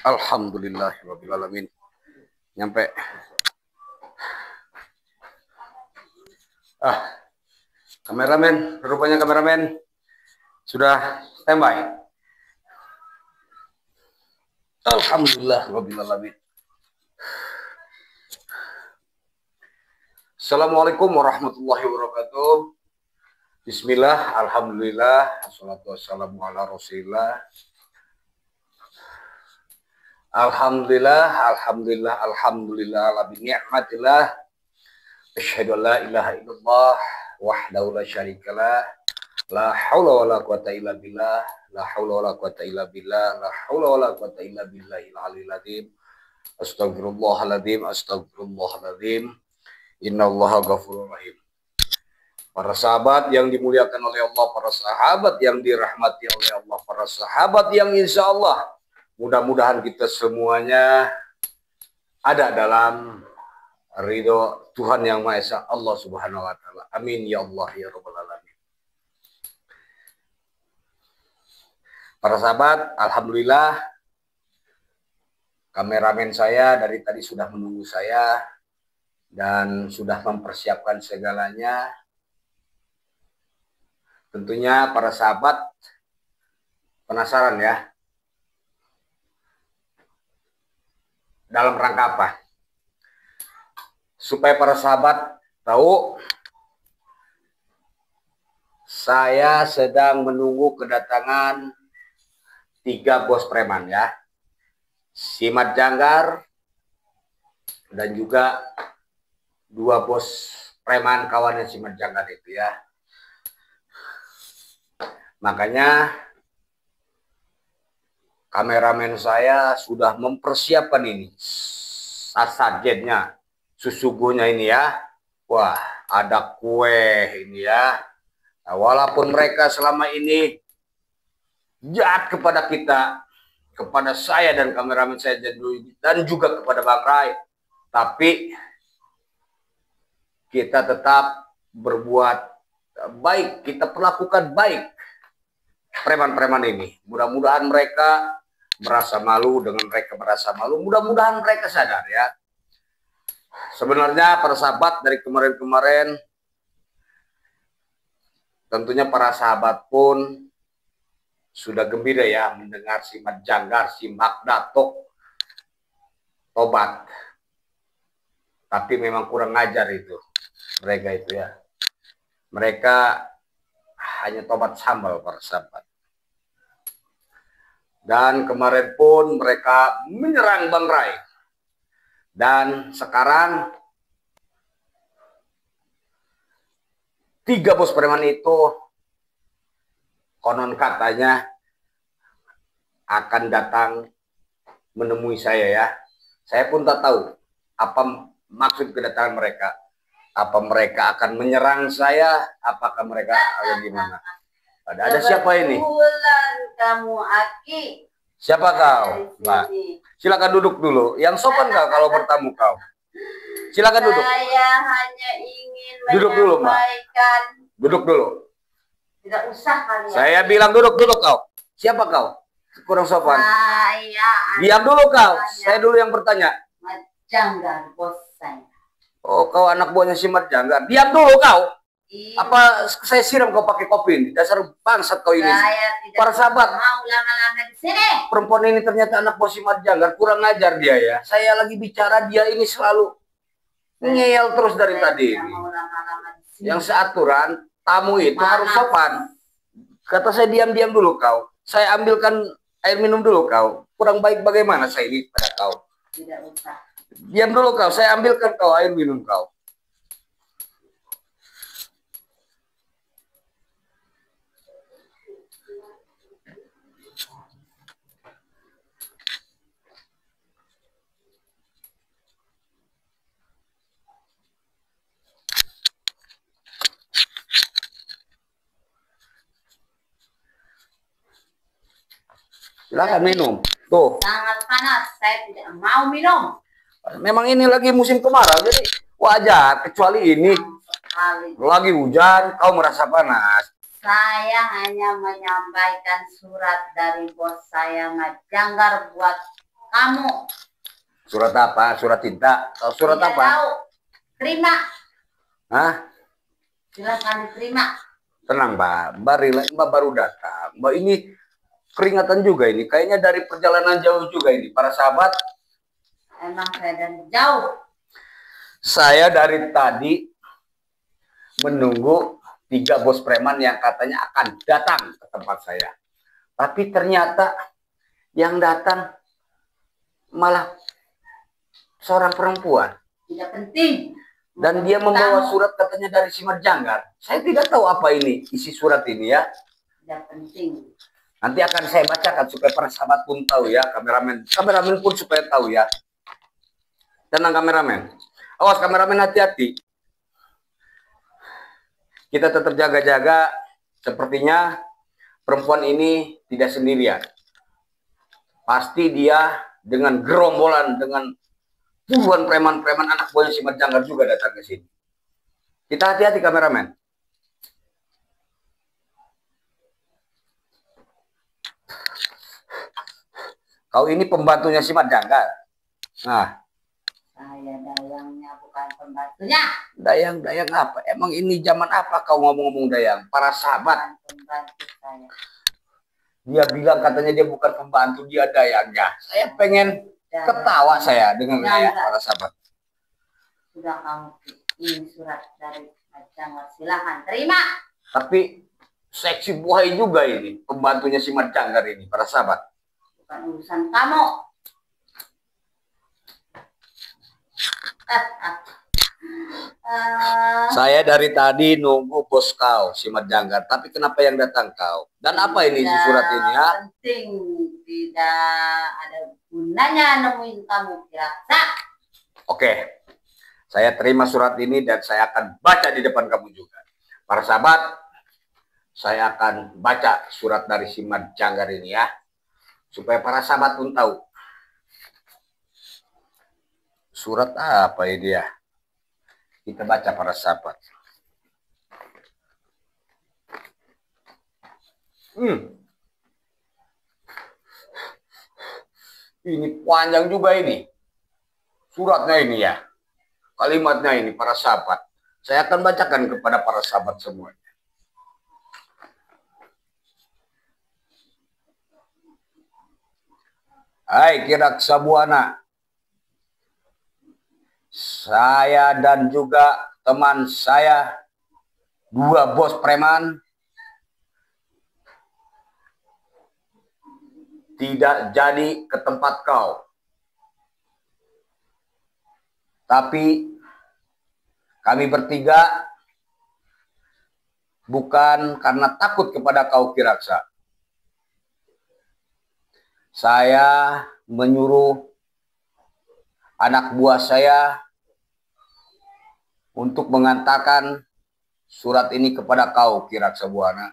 Alhamdulillahirrabbilalamin. Nyampe. Kameramen, rupanya kameramen sudah standby. Alhamdulillahirrabbilalamin. Assalamualaikum warahmatullahi wabarakatuh. Bismillah, alhamdulillah, assalatu wassalamu ala rasulillah. Alhamdulillah, alhamdulillah, alhamdulillah, ala bi'ni'matillah. Asyhadu an la ilaha illallah wahdahu la syarikalah. La haula wala quwata illa billah, la haula wala quwata illa billah, la haula wala quwata illa billahil aliyil azim. Astagfirullahaladzim, astagfirullahaladzim. Innallaha ghafurur rahim. Para sahabat yang dimuliakan oleh Allah, para sahabat yang dirahmati oleh Allah, para sahabat yang insya Allah mudah-mudahan kita semuanya ada dalam ridho Tuhan Yang Maha Esa, Allah Subhanahu Wa Taala. Amin ya Allah ya Rabbal Alamin. Para sahabat, alhamdulillah kameramen saya dari tadi sudah menunggu saya dan sudah mempersiapkan segalanya. Tentunya para sahabat penasaran ya, dalam rangka apa? Supaya para sahabat tahu, saya sedang menunggu kedatangan 3 bos preman ya. Si Mat Janggar dan juga 2 bos preman kawannya si Mat Janggar itu ya. Makanya kameramen saya sudah mempersiapkan ini sajennya, susuguhnya ini ya. Wah, ada kue ini ya. Nah, walaupun mereka selama ini jahat kepada kita, kepada saya dan kameramen saya dan juga kepada Bang Rai, tapi kita tetap berbuat baik, kita perlakukan baik preman-preman ini. Mudah-mudahan mereka merasa malu, dengan mereka merasa malu, mudah-mudahan mereka sadar ya. Sebenarnya para sahabat dari kemarin-kemarin, tentunya para sahabat pun sudah gembira ya mendengar si Mat Janggar, si Mak Datok tobat. Tapi memang kurang ngajar itu mereka itu ya. Mereka hanya tobat sambal para sahabat. Dan kemarin pun mereka menyerang Bang Rai. Dan sekarang 3 bos preman itu konon katanya akan datang menemui saya ya. Saya pun tak tahu apa maksud kedatangan mereka. Apa mereka akan menyerang saya? Apakah mereka akan gimana? Ada siapa ini? Kamu Aki. Siapa kau? Mbak. Silakan duduk dulu. Yang sopan kau kalau bertamu kau. Silakan duduk. Saya hanya ingin duduk dulu, Mbak. Duduk dulu. Tidak usah kalian. Saya bilang duduk kau. Siapa kau? Kurang sopan. Diam dulu kau. Saya dulu yang bertanya. Mat Janggar, bos saya. Oh, kau anak buahnya si Mat Janggar. Diam dulu kau. Iya. Apa saya siram kau pakai kopi ini? Dasar bangsat kau ini. Para sahabat, mau lama-lama di sini. perempuan ini ternyata anak bos si Mat Janggar. Kurang ngajar dia ya. Saya lagi bicara, dia ini selalu ngeyel terus dari tadi. Yang seaturan, tamu itu harus sopan. Kata saya diam-diam dulu kau. Saya ambilkan air minum dulu kau. Kurang baik bagaimana saya ini pada kau? Tidak usah. Diam dulu kau. Saya ambilkan kau air minum kau. Silakan minum. Tuh. Sangat panas, saya tidak mau minum. Memang ini lagi musim kemarau, jadi wajar. Kecuali ini lagi hujan, kau merasa panas. Saya hanya menyampaikan surat dari bos saya Mat Janggar buat kamu. Surat apa? Surat cinta? Atau surat Tidak apa? tahu. Terima. Hah? Silahkan diterima. Tenang Mbak, Mbak baru datang. Mbak ini keringatan juga ini. Kayaknya dari perjalanan jauh juga ini. Para sahabat. Emang saya dari jauh. Saya dari tadi menunggu 3 bos preman yang katanya akan datang ke tempat saya. Tapi ternyata yang datang malah seorang perempuan. Tidak penting. Dan dia membawa surat katanya dari Simat Janggar. Saya tidak tahu apa ini, isi surat ini ya. Tidak penting. Nanti akan saya bacakan supaya para sahabat pun tahu ya. Kameramen pun supaya tahu ya. Tenang kameramen. Awas kameramen, hati-hati. Kita tetap jaga-jaga. Sepertinya perempuan ini tidak sendirian. Pasti dia dengan gerombolan, dengan puluhan preman-preman anak buahnya Simat Janggar juga datang ke sini. Kita hati-hati kameramen. Kau ini pembantunya Simat Janggar. Nah, Saya dayangnya bukan pembantunya. Dayang apa? Emang ini zaman apa kau ngomong-ngomong Dayang? Para sahabat. Bukan pembantu saya. Dia bilang katanya dia bukan pembantu, dia dayangnya. Saya pengen ketawa saya dengan ya, para sahabat. Sudah kamu ini surat dari Janggar, silahkan terima. Tapi seksi buhay juga ini pembantunya Simat Janggar ini, para sahabat. Bukan urusan kamu. Saya dari tadi nunggu bos kau Simat Janggar, tapi kenapa yang datang kau? Dan apa ini isi surat ini ya? Penting, tidak ada gunanya nemuin kamu Kiraksa. Oke, saya terima surat ini dan saya akan baca di depan kamu juga. Para sahabat, saya akan baca surat dari Simat Janggar ini ya, supaya para sahabat pun tahu. Surat apa ini ya? Kita baca para sahabat. Ini panjang juga ini. Suratnya ini ya. Kalimatnya ini para sahabat. Saya akan bacakan kepada para sahabat semuanya. Hai Kiraksa Buana. Saya dan juga teman saya, 2 bos preman, tidak jadi ke tempat kau. Tapi kami bertiga bukan karena takut kepada kau Kiraksa. Saya menyuruh anak buah saya untuk mengantarkan surat ini kepada kau Kiraksa Buana.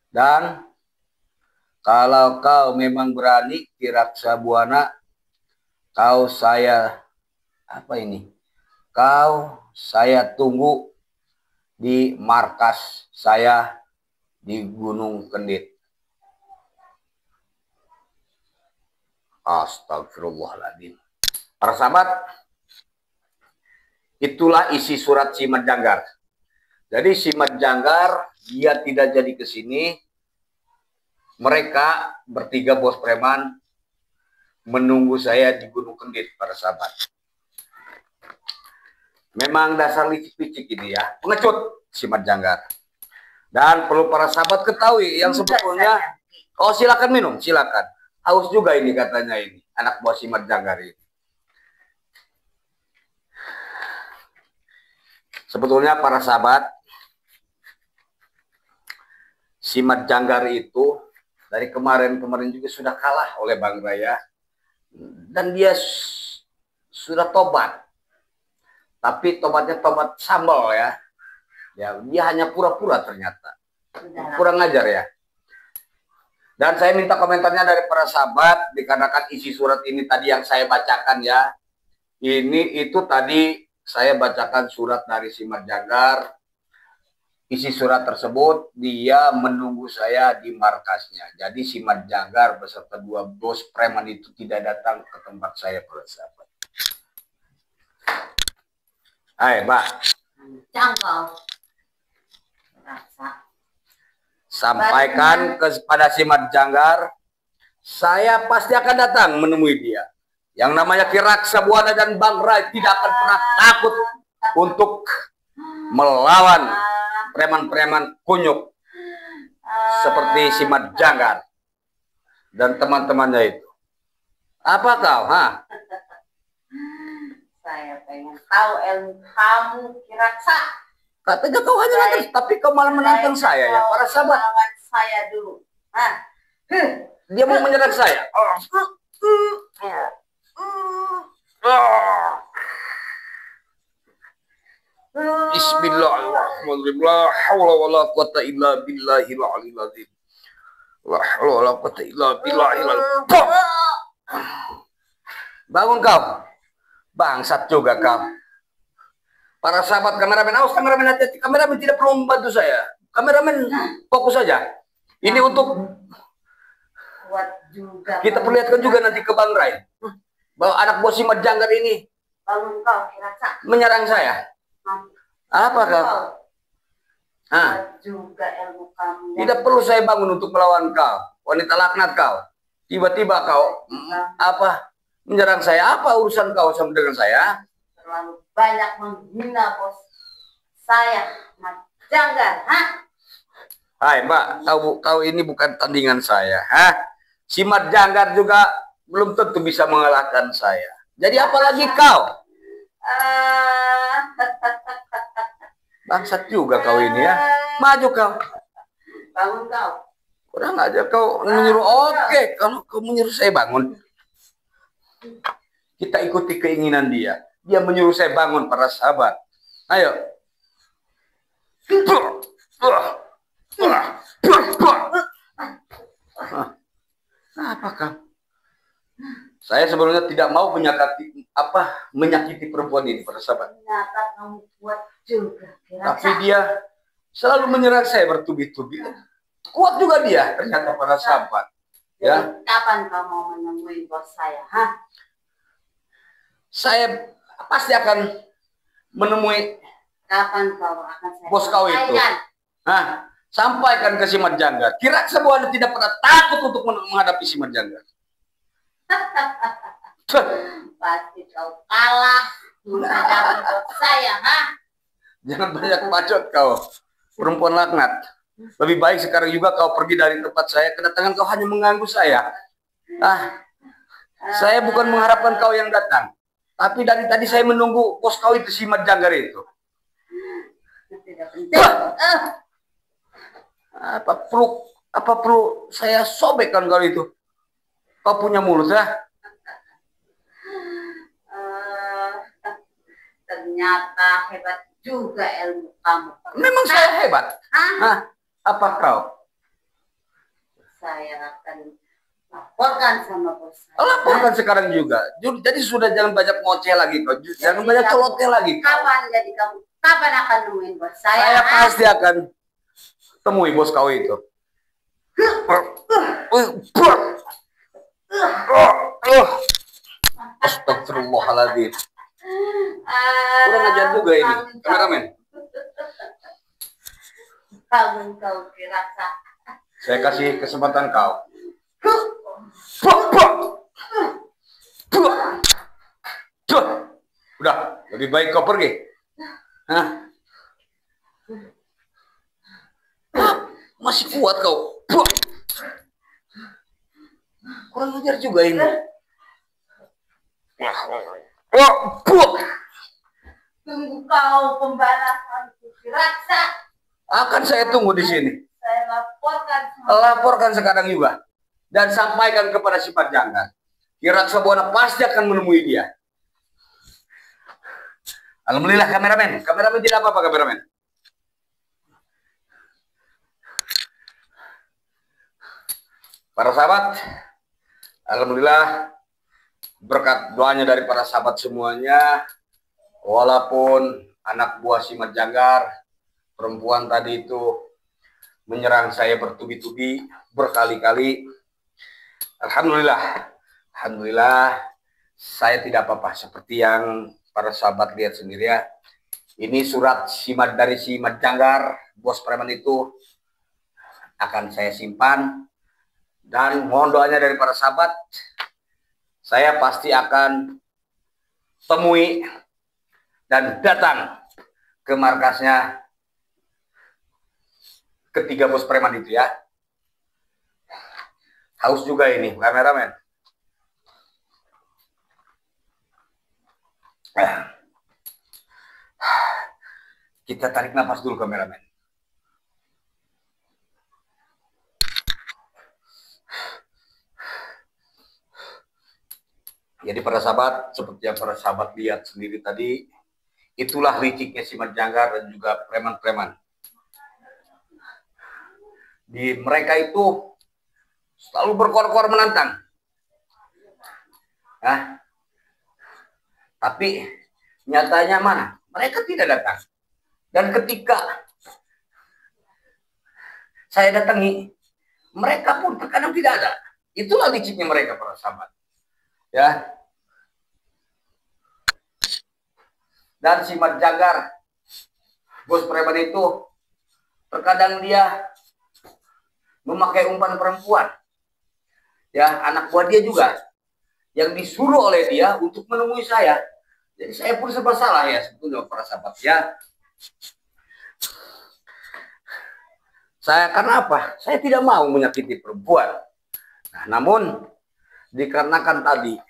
Dan kalau kau memang berani Kiraksa Buana, kau saya tunggu di markas saya di Gunung Kendit. Astagfirullahaladzim. Para sahabat, itulah isi surat Simat Janggar. Jadi Simat Janggar dia tidak jadi ke sini. Mereka bertiga bos preman menunggu saya di Gunung Kendit, para sahabat. Memang dasar licik-licik ini ya, pengecut Simat Janggar. Dan perlu para sahabat ketahui yang sebetulnya, oh silakan minum, silakan. Haus juga ini katanya ini, anak buah Simat Janggar ini. Sebetulnya para sahabat, Simat Janggar itu dari kemarin-kemarin juga sudah kalah oleh Bang Raya. Dan dia sudah tobat. Tapi tobatnya tobat sambal ya. Dia hanya pura-pura ternyata. Kurang ajar ya. Dan saya minta komentarnya dari para sahabat, dikarenakan isi surat ini tadi yang saya bacakan ya. Itu tadi saya bacakan surat dari Simat Janggar. isi surat tersebut, dia menunggu saya di markasnya. Jadi si Mat Janggar beserta 2 bos preman itu tidak datang ke tempat saya, para sahabat. Hai, Mbak. Cangkau. Rasa. Sampaikan kepada si Mat Janggar, saya pasti akan datang menemui dia. Yang namanya Ki Raksa Buana dan Bang Rai tidak akan pernah takut untuk melawan preman-preman kunyuk seperti si Mat Janggar dan teman-temannya itu. Apa kau, ha? Saya pengen tahu ilmu kamu, Ki Raksa. Katanya kau hanya nantang, tapi kau malah menantang saya ya, para sahabat. Lawan saya dulu. Dia mau menyerang saya. Bismillahirrahmanirrahim. La haula wala quwata illa billahil aliyil azim. La haula wala quwata illa billahil azim. Bangun kau. Bangsat juga kau. Para sahabat kameramen, awas kameramen, hati-hati. Kameramen tidak perlu membantu saya. Kameramen fokus saja. Ini untuk kuat juga. kita perlihatkan juga nanti ke Bang Rai bahwa anak bos si Mat Janggar ini Bangun kau, Ki Raksa. menyerang saya. Apa kau? Juga ilmu kamu. Tidak perlu saya bangun untuk melawan kau, wanita laknat kau. Tiba-tiba kau apa menyerang saya? Apa urusan kau sama dengan saya? Terlalu banyak menghina bos saya, Mat Janggar. Hai Mbak, kau ini bukan tandingan saya. Si Mat Janggar juga belum tentu bisa mengalahkan saya. Jadi apalagi kau? Bangsat juga kau ini ya. Maju kau. Bangun kau. Kurang aja kau menyuruh. Oke, kalau kau menyuruh saya bangun, kita ikuti keinginan dia. Dia menyuruh saya bangun, para sahabat. Ayo. Apakah? Saya sebelumnya tidak mau menyakiti perempuan ini, para sahabat. Ternyata kamu kuat juga, Ki Raksa. Tapi dia selalu menyerang saya bertubi-tubi. Kuat juga dia, ternyata, para sahabat. Ya. Kapan kau mau menemui bos saya? Saya pasti akan menemui. Kapan kau akan saya Bos kau itu? sampaikan? Sampaikan ke si Mat Janggar. Kira sebuah tidak pernah takut untuk menghadapi si Mat Janggar. Pasti kau kalah menghadapi bos saya, Jangan banyak bacot kau, perempuan laknat. Lebih baik sekarang juga kau pergi dari tempat saya. Kedatangan kau hanya mengganggu saya. Saya bukan mengharapkan kau yang datang, tapi dari tadi saya menunggu bos kau itu, si Mat Janggar itu. Tidak penting. Apa perlu saya sobekkan kau itu? Kau punya mulut ya? Ternyata hebat juga ilmu kamu. Memang saya hebat. Apa kau? Saya akan laporkan sama bos saya. Laporkan sekarang juga. Jadi sudah jangan banyak ngoceh lagi kau. Jangan banyak celoteh lagi kau. Kapan akan nemuin bos saya? Saya pasti akan temui bos kau itu. Astagfirullahaladzim. Kurang ajar juga ini, kameramen. Bangun kau, Ki Raksa. Saya kasih kesempatan kau. Udah, lebih baik kau pergi. Masih kuat kau. Kurang ajar juga ini. Tunggu kau pembalasan, Ki Raksa. Akan saya tunggu di sini. Saya laporkan. Laporkan sekarang juga. Dan sampaikan kepada si Mat Janggar. Ki Raksa Buana pasti akan menemui dia. Alhamdulillah kameramen. Kameramen tidak apa-apa kameramen. Para sahabat, alhamdulillah berkat doanya dari para sahabat semuanya, walaupun anak buah si Mat Janggar perempuan tadi itu menyerang saya bertubi-tubi, berkali-kali. Alhamdulillah, saya tidak apa-apa. Seperti yang para sahabat lihat sendiri ya. Ini surat simat dari si Mat Janggar, bos preman itu, akan saya simpan. Dan mohon doanya dari para sahabat, saya pasti akan temui dan datang ke markasnya ketiga bos preman itu ya. Haus juga ini kameramen. Kita tarik nafas dulu kameramen. Jadi para sahabat, seperti yang para sahabat lihat sendiri tadi, itulah liciknya si Mat Janggar dan juga preman-preman. Di mereka itu selalu berkor-kor menantang. Nah, tapi nyatanya mana? Mereka tidak datang. Dan ketika saya datangi, mereka pun terkadang tidak ada. Itulah liciknya mereka para sahabat. Ya. Dan si Mat Janggar, bos preman itu, terkadang dia memakai umpan perempuan. Ya, anak buah dia juga yang disuruh oleh dia untuk menemui saya. Jadi saya pun serba salah ya sebetulnya para sahabat ya. Saya karena apa? Saya tidak mau menyakiti perempuan. Nah, namun dikarenakan tadi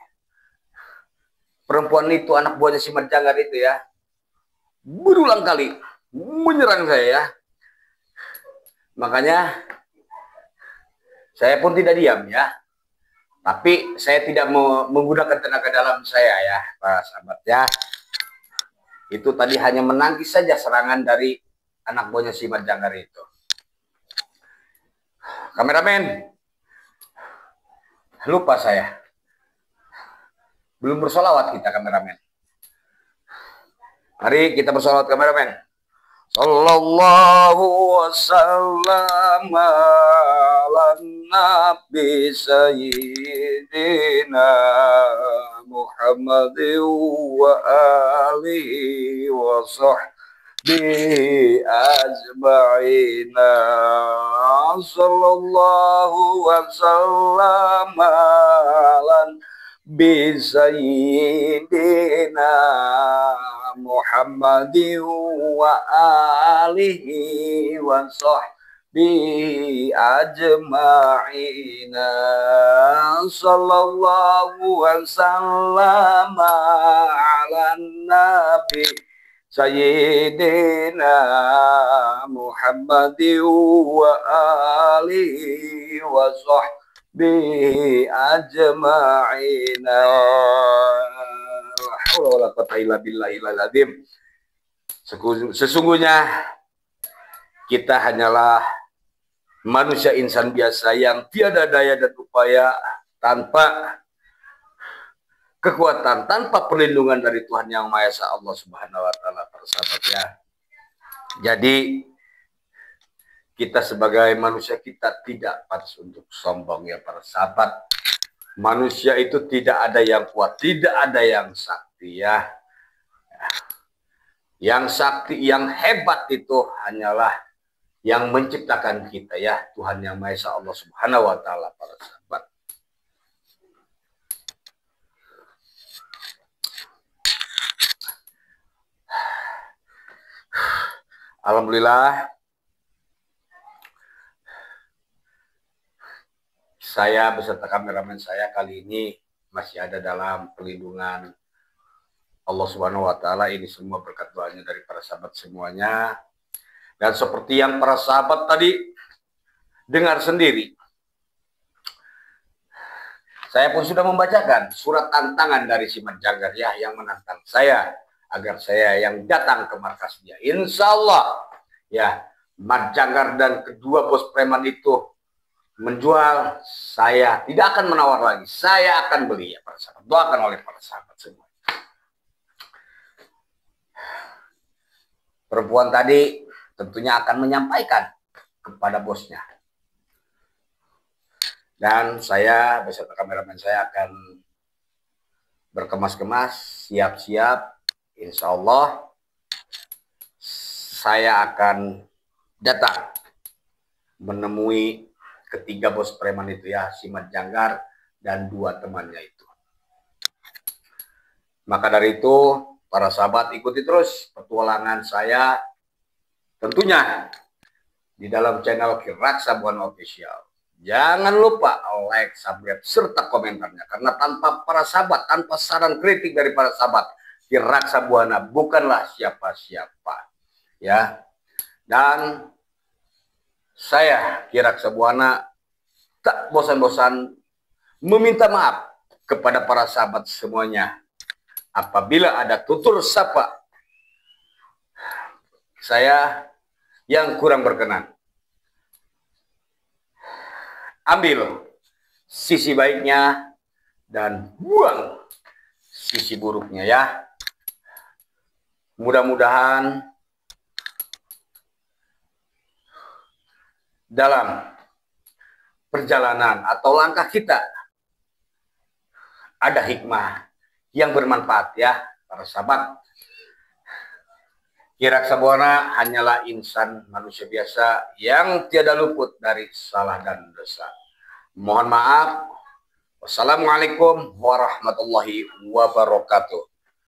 perempuan itu anak buahnya si Mat Janggar itu ya, berulang kali menyerang saya ya. Makanya saya pun tidak diam ya. Tapi saya tidak mau menggunakan tenaga dalam saya ya, para sahabat ya. Itu tadi hanya menangkis saja serangan dari anak buahnya si Mat Janggar itu. Kameramen, lupa saya. Belum bersolawat kita kameramen. Mari kita bersolawat kameramen. Sallallahu wasallam ala nabi sayyidina Muhammad wa alihi wa sahbihi ajma'ina. Sallallahu wasallam ala nabi sayyidina Muhammadin wa alihi wa sahbihi ajma'ina. Sallallahu wasallam ala nabi sayyidina Muhammadin wa alihi wa sahbihi ajma'ina. Sesungguhnya kita hanyalah manusia insan biasa yang tiada daya dan upaya, tanpa kekuatan, tanpa perlindungan dari Tuhan Yang Maha Esa Allah Subhanahu wa taala, para sahabat ya. Jadi kita sebagai manusia kita tidak pantas untuk sombong ya para sahabat. Manusia itu tidak ada yang kuat, tidak ada yang sakti ya. Yang sakti, yang hebat itu hanyalah yang menciptakan kita ya, Tuhan Yang Maha Esa Allah Subhanahu wa taala, para sahabat. Alhamdulillah, saya beserta kameramen saya kali ini masih ada dalam perlindungan Allah Subhanahu wa taala. Ini semua berkat doanya dari para sahabat semuanya. Dan seperti yang para sahabat tadi dengar sendiri, saya pun sudah membacakan surat tantangan dari si Mat Janggar ya, yang menantang saya agar saya yang datang ke markas dia. Insya Allah ya, Mat Janggar dan kedua bos preman itu menjual, saya tidak akan menawar lagi, saya akan beli ya para sahabat. Doakan oleh para sahabat semua. Perempuan tadi tentunya akan menyampaikan kepada bosnya. Dan saya beserta kameramen saya akan berkemas-kemas, siap-siap. Insya Allah saya akan datang menemui ketiga bos preman itu ya, si Mat Janggar dan 2 temannya itu. Maka dari itu, para sahabat ikuti terus petualangan saya tentunya di dalam channel Kiraksa Buana Official. Jangan lupa like, subscribe, serta komentarnya. Karena tanpa para sahabat, tanpa saran kritik dari para sahabat, Kiraksa Buana bukanlah siapa-siapa. Ya, dan saya Kiraksa Buana tak bosan-bosan meminta maaf kepada para sahabat semuanya. Apabila ada tutur sapa saya yang kurang berkenan, ambil sisi baiknya dan buang sisi buruknya ya. Mudah-mudahan dalam perjalanan atau langkah kita ada hikmah yang bermanfaat ya para sahabat. Kiraksa Buana hanyalah insan manusia biasa yang tiada luput dari salah dan dosa. Mohon maaf. Wassalamualaikum warahmatullahi wabarakatuh.